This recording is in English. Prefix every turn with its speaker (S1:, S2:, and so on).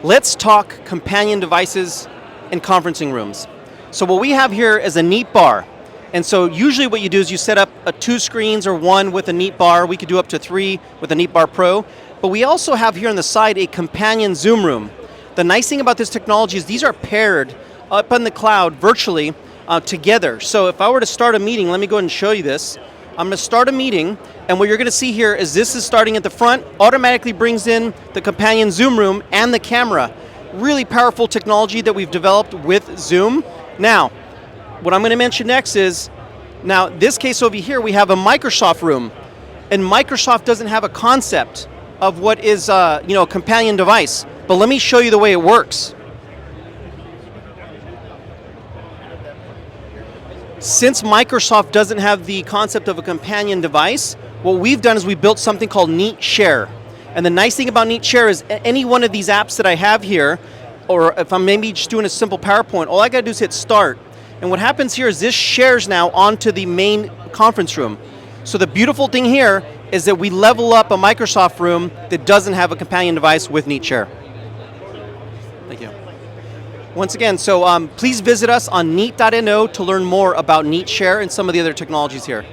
S1: Let's talk companion devices in conferencing rooms. So what we have here is a Neat Bar. And so usually what you do is you set up 2 screens or 1 with a Neat Bar. We could do up to 3 with a Neat Bar Pro. But we also have here on the side a companion Zoom room. The nice thing about this technology is these are paired up in the cloud virtually together. So if I were to start a meeting, let me go ahead and show you this. I'm going to start a meeting, and what you're going to see here is this is starting at the front, automatically brings in the companion Zoom room and the camera. Really powerful technology that we've developed with Zoom. Now, what I'm going to mention next is, now this case over here, we have a Microsoft room, and Microsoft doesn't have a concept of what is a companion device, but let me show you the way it works. Since Microsoft doesn't have the concept of a companion device, what we've done is we built something called Neat Share. And the nice thing about Neat Share is any one of these apps that I have here, or if I'm maybe just doing a simple PowerPoint, all I got to do is hit start. And what happens here is this shares now onto the main conference room. So the beautiful thing here is that we level up a Microsoft room that doesn't have a companion device with Neat Share. Thank you. Once again, so please visit us on neat.no to learn more about Neat Share and some of the other technologies here.